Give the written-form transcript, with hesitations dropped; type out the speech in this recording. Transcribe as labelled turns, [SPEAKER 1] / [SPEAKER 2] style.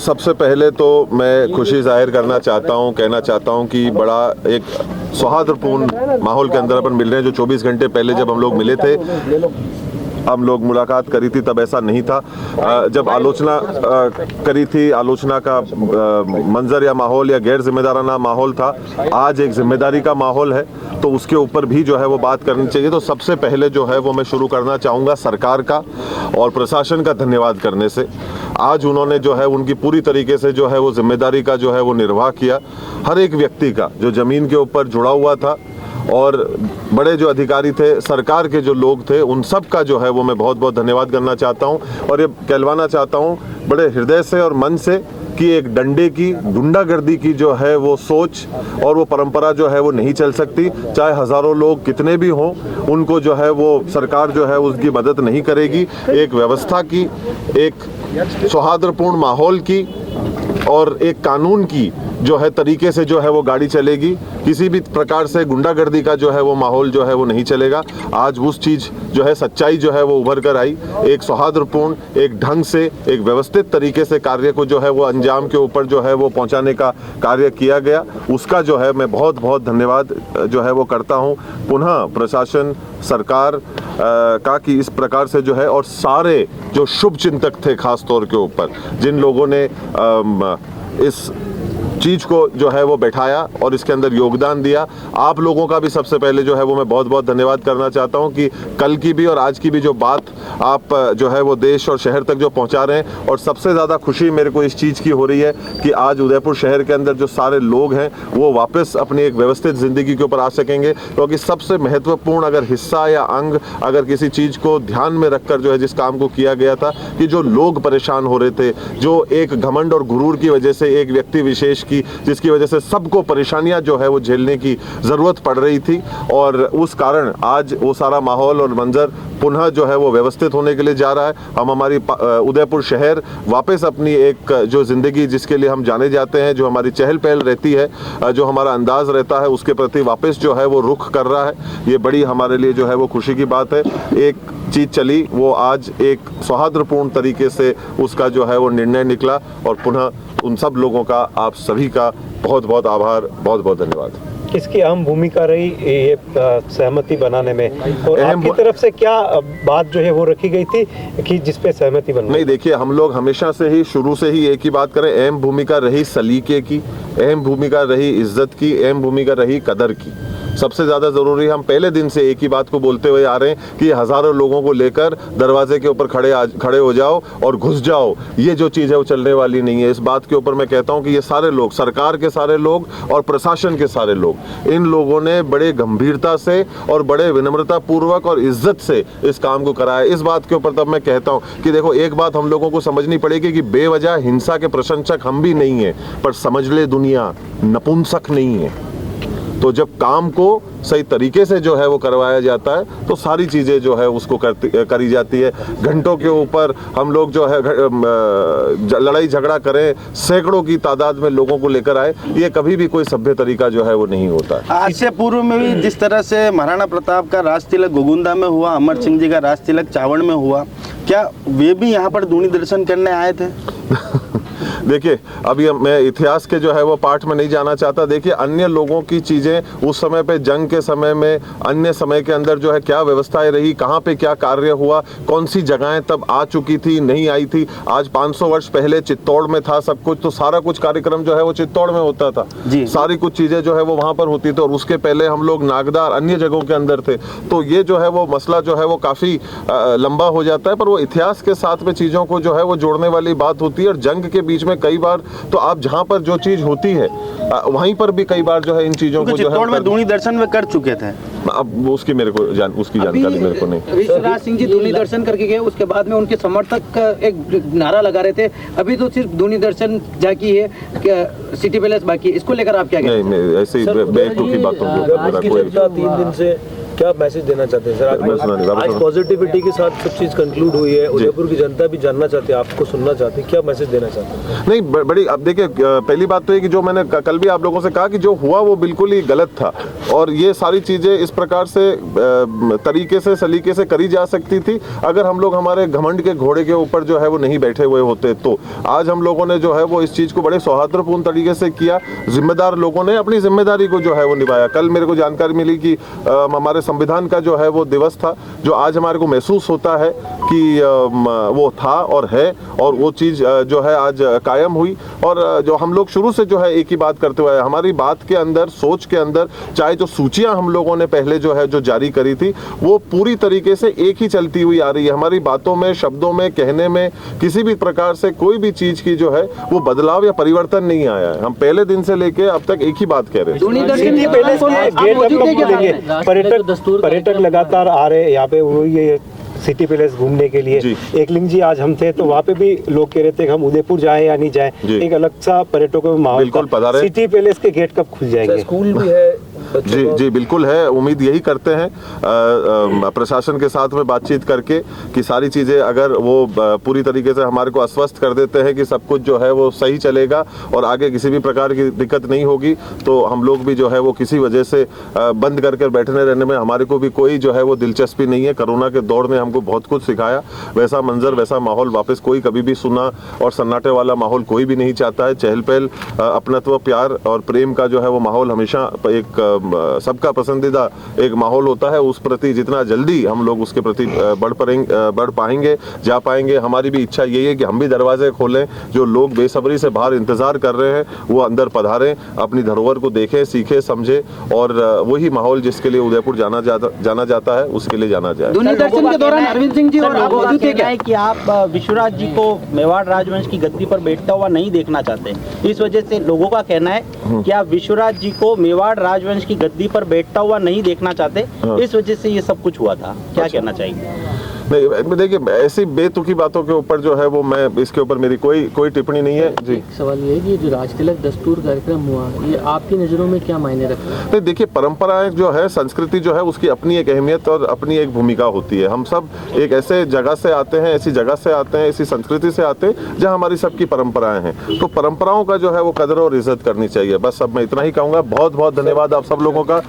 [SPEAKER 1] सबसे पहले तो मैं खुशी जाहिर करना चाहता हूं, कहना चाहता हूं कि बड़ा एक सौहार्दपूर्ण माहौल के अंदर अपन मिल रहे हैं। जो 24 घंटे पहले जब हम लोग मिले थे, हम लोग मुलाकात करी थी, तब ऐसा नहीं था। जब आलोचना करी थी, आलोचना का मंजर या माहौल या गैर जिम्मेदाराना माहौल था। आज एक जिम्मेदारी का माहौल है, तो उसके ऊपर भी जो है वो बात करनी चाहिए। तो सबसे पहले जो है वो मैं शुरू करना चाहूँगा सरकार का और प्रशासन का धन्यवाद करने से। आज उन्होंने जो है उनकी पूरी तरीके से जो है वो जिम्मेदारी का जो है वो निर्वाह किया। हर एक व्यक्ति का जो ज़मीन के ऊपर जुड़ा हुआ था और बड़े जो अधिकारी थे, सरकार के जो लोग थे, उन सब का जो है वो मैं बहुत बहुत धन्यवाद करना चाहता हूँ। और ये कहलवाना चाहता हूँ बड़े हृदय से और मन से कि एक डंडे की, गुंडागर्दी की जो है वो सोच और वो परंपरा जो है वो नहीं चल सकती। चाहे हज़ारों लोग कितने भी हों, उनको जो है वो सरकार जो है उसकी मदद नहीं करेगी। एक व्यवस्था की, एक सौहार्दपूर्ण माहौल की और एक कानून की जो है तरीके से जो है वो गाड़ी चलेगी। किसी भी प्रकार से गुंडागर्दी का जो है वो माहौल जो है वो नहीं चलेगा। आज उस चीज़ जो है, सच्चाई जो है वो उभर कर आई। एक सौहार्दपूर्ण, एक ढंग से, एक व्यवस्थित तरीके से कार्य को जो है वो अंजाम के ऊपर जो है वो पहुंचाने का कार्य किया गया। उसका जो है मैं बहुत बहुत धन्यवाद जो है वो करता हूं पुनः प्रशासन, सरकार का, कि इस प्रकार से जो है, और सारे जो शुभ चिंतक थे खास तौर के ऊपर, जिन लोगों ने इस चीज़ को जो है वो बैठाया और इसके अंदर योगदान दिया। आप लोगों का भी सबसे पहले जो है वो मैं बहुत बहुत धन्यवाद करना चाहता हूं कि कल की भी और आज की भी जो बात आप जो है वो देश और शहर तक जो पहुंचा रहे हैं। और सबसे ज़्यादा खुशी मेरे को इस चीज़ की हो रही है कि आज उदयपुर शहर के अंदर जो सारे लोग हैं वो वापस अपनी एक व्यवस्थित ज़िंदगी के ऊपर आ सकेंगे। क्योंकि सबसे महत्वपूर्ण अगर हिस्सा या अंग अगर किसी चीज़ को ध्यान में रखकर जो है जिस काम को किया गया था, कि जो लोग परेशान हो रहे थे, जो एक घमंड और गुरूर की वजह से एक व्यक्ति विशेष की, जिसकी वजह से सबको परेशानियां जो है वो झेलने की ज़रूरत पड़ रही थी, और उस कारण आज वो सारा माहौल और मंजर पुनः जो है वो व्यवस्थित होने के लिए जा रहा है। हम हमारी उदयपुर शहर वापस अपनी एक जो ज़िंदगी जिसके लिए हम जाने जाते हैं, जो हमारी चहल पहल रहती है, जो हमारा अंदाज रहता है, उसके प्रति वापस जो है वो रुख कर रहा है। ये बड़ी हमारे लिए जो है वो खुशी की बात है। एक चीज़ चली, वो आज एक सौहार्दपूर्ण तरीके से उसका जो है वो निर्णय निकला, और पुनः उन सब लोगों का, आप सभी का बहुत बहुत आभार, बहुत बहुत धन्यवाद।
[SPEAKER 2] किसकी अहम भूमिका रही ये सहमति बनाने में, और आपकी तरफ से क्या बात जो है वो रखी गई थी कि जिस पे सहमति बन?
[SPEAKER 1] नहीं, देखिए, हम लोग हमेशा से ही, शुरू से ही एक ही बात करें, अहम भूमिका रही सलीके की, अहम भूमिका रही इज्जत की, अहम भूमिका रही कदर की। सबसे ज़्यादा ज़रूरी, हम पहले दिन से एक ही बात को बोलते हुए आ रहे हैं कि हज़ारों लोगों को लेकर दरवाजे के ऊपर खड़े हो जाओ और घुस जाओ, ये जो चीज़ है वो चलने वाली नहीं है। इस बात के ऊपर मैं कहता हूँ कि ये सारे लोग, सरकार के सारे लोग और प्रशासन के सारे लोग, इन लोगों ने बड़े गंभीरता से और बड़े विनम्रता पूर्वक और इज्जत से इस काम को कराया। इस बात के ऊपर तब मैं कहता हूँ कि देखो, एक बात हम लोगों को समझनी पड़ेगी कि बेवजह हिंसा के प्रशंसक हम भी नहीं हैं, पर समझ ले दुनिया, नपुंसक नहीं है। तो जब काम को सही तरीके से जो है वो करवाया जाता है, तो सारी चीज़ें जो है उसको करी जाती है। घंटों के ऊपर हम लोग जो है लड़ाई झगड़ा करें, सैकड़ों की तादाद में लोगों को लेकर आए, ये कभी भी कोई सभ्य तरीका जो है वो नहीं होता।
[SPEAKER 3] आज से पूर्व में भी जिस तरह से महाराणा प्रताप का राज तिलक गोगुंदा में हुआ, अमर सिंह जी का राज तिलक चावड़ में हुआ, क्या वे भी यहाँ पर दूनी दर्शन करने आए थे?
[SPEAKER 1] देखिए, अभी मैं इतिहास के जो है वो पार्ट में नहीं जाना चाहता। देखिए, अन्य लोगों की चीज़ें उस समय पे, जंग के समय में, अन्य समय के अंदर जो है क्या व्यवस्थाएं रही, कहाँ पे क्या कार्य हुआ, कौन सी जगहें तब आ चुकी थी, नहीं आई थी। आज 500 वर्ष पहले चित्तौड़ में था सब कुछ, तो सारा कुछ कार्यक्रम जो है वो चित्तौड़ में होता था, सारी कुछ चीज़ें जो है वो वहाँ पर होती थी। और उसके पहले हम लोग नागदार, अन्य जगहों के अंदर थे। तो ये जो है वो मसला जो है वो काफ़ी लंबा हो जाता है, पर वो इतिहास के साथ में चीज़ों को जो है वो जोड़ने वाली बात होती है। और जंग के बीच में कई बार तो आप जहां पर जो चीज होती है वहीं पर भी कई बार जो है इन चीजों को जो है
[SPEAKER 3] में दूनी दर्शन में कर चुके थे।
[SPEAKER 1] अब उसकी मेरे को उसकी जानकारी मेरे को नहीं।
[SPEAKER 4] शिवराज सिंह जी दूनी दर्शन करके गए, उसके बाद में उनके समर्थक एक नारा लगा रहे थे, अभी तो सिर्फ दूनी दर्शन जाकी है, सिटी पैलेस बाकी, इसको लेकर आप क्या कहते हैं?
[SPEAKER 1] नहीं, ऐसे ही बेवकूफ़ी बातों के ऊपर मेरा कोई
[SPEAKER 2] 3 दिन से
[SPEAKER 5] क्या मैसेज देना चाहते हैं सर?
[SPEAKER 1] मैं सुना नहीं, वापस
[SPEAKER 5] आज
[SPEAKER 1] सुना।
[SPEAKER 5] पॉजिटिविटी के साथ सब चीज कंक्लूड हुई है, उदयपुर की जनता भी जानना चाहती है, आपको सुनना चाहती है, क्या मैसेज देना चाहते हैं?
[SPEAKER 1] नहीं बड़ी, अब देखिए पहली बात तो ये कि जो मैंने कल भी आप लोगों से कहा कि जो हुआ वो बिल्कुल ही गलत था, और ये सारी चीज़ें इस प्रकार से तरीके से सलीके से करी जा सकती थी अगर हम लोग हमारे घमंड के घोड़े के ऊपर जो है वो नहीं बैठे हुए होते। तो आज हम लोगों ने जो है वो इस चीज़ को बड़े सौहार्दपूर्ण तरीके से किया, जिम्मेदार लोगों ने अपनी जिम्मेदारी को जो है वो निभाया। कल मेरे को जानकारी मिली कि हमारे संविधान का जो है वो दिवस था, जो आज हमारे को महसूस होता है कि वो था और है, और वो चीज़ जो है आज कायम हुई। और जो हम लोग शुरू से जो है एक ही बात करते हुए, हमारी बात के अंदर, सोच के अंदर, चाहे जो सूचियां हम लोगों ने पहले जो है जो जारी करी थी वो पूरी तरीके से एक ही चलती हुई आ रही है। हमारी बातों में, शब्दों में, कहने में किसी भी प्रकार से कोई भी चीज की जो है वो बदलाव या परिवर्तन नहीं आया है। हम पहले दिन से लेके अब तक एक ही बात कह रहे हैं।
[SPEAKER 2] सिटी पैलेस के गेट अब कब खुलेंगे? पर्यटक लगातार आ रहे हैं यहाँ पे, वो ये सिटी पैलेस घूमने के लिए।
[SPEAKER 1] जी।
[SPEAKER 2] एकलिंग जी आज हम थे तो वहाँ पे भी लोग कह रहे थे कि हम उदयपुर जाएं या नहीं जाएं,
[SPEAKER 1] जी।
[SPEAKER 2] एक अलग सा पर्यटकों में माहौल
[SPEAKER 1] बिल्कुल
[SPEAKER 2] था।
[SPEAKER 1] पधारें।
[SPEAKER 2] सिटी पैलेस के गेट कब खुल जाएंगे?
[SPEAKER 5] स्कूल भी है बच्चों
[SPEAKER 1] जी
[SPEAKER 5] को?
[SPEAKER 1] जी बिल्कुल है, उम्मीद यही करते हैं प्रशासन के साथ में बातचीत करके कि सारी चीज़ें अगर वो पूरी तरीके से हमारे को आश्वस्त कर देते हैं कि सब कुछ जो है वो सही चलेगा और आगे किसी भी प्रकार की दिक्कत नहीं होगी, तो हम लोग भी जो है वो किसी वजह से बंद करके बैठने रहने में हमारे को भी कोई जो है वो दिलचस्पी नहीं है। कोरोना के दौर ने हमको बहुत कुछ सिखाया, वैसा मंजर, वैसा माहौल वापस कोई कभी भी सुना और सन्नाटे वाला माहौल कोई भी नहीं चाहता है। चहल पहल, अपनत्व, प्यार और प्रेम का जो है वो माहौल हमेशा एक सबका पसंदीदा एक माहौल होता है। उस प्रति जितना जल्दी हम लोग उसके प्रति बढ़ पाएंगे, जा पाएंगे। हमारी भी इच्छा यही है कि हम भी दरवाजे खोलें, जो लोग बेसब्री से बाहर इंतजार कर रहे हैं वो अंदर पधारें, अपनी धरोहर को देखें, सीखें, समझें, और वही माहौल जिसके लिए उदयपुर जाना जाता है उसके लिए जाना जाए।
[SPEAKER 4] दूरदर्शन के दौरान अरविंद सिंह जी और आप मौजूद थे क्या?
[SPEAKER 6] है कि आप विश्वराज जी को मेवाड़ राजवंश की गद्दी पर बैठता हुआ नहीं देखना चाहते, इस वजह से लोगों का कहना है कि आप विश्वराज जी को मेवाड़ राजवंश की गद्दी पर बैठता हुआ नहीं देखना चाहते, इस वजह से ये सब कुछ हुआ था। क्या कहना चाहिए?
[SPEAKER 1] नहीं देखिए, ऐसी बेतुकी बातों के ऊपर जो है वो मैं इसके ऊपर मेरी कोई टिप्पणी नहीं है जी।
[SPEAKER 7] एक सवाल ये है कि जो राजतिलक दस्तूर कार्यक्रम हुआ, ये आपकी नज़रों में क्या मायने रखता है?
[SPEAKER 1] नहीं देखिए, परंपराएं जो है, संस्कृति जो है, उसकी अपनी एक अहमियत और अपनी एक भूमिका होती है। हम सब एक ऐसे जगह से आते हैं, ऐसी जगह से आते हैं, ऐसी संस्कृति से आते हैं जहाँ हमारी सबकी परंपराएं हैं, तो परंपराओं का जो है वो कदर और इज्जत करनी चाहिए। बस अब मैं इतना ही कहूँगा। बहुत बहुत धन्यवाद आप सब लोगों का।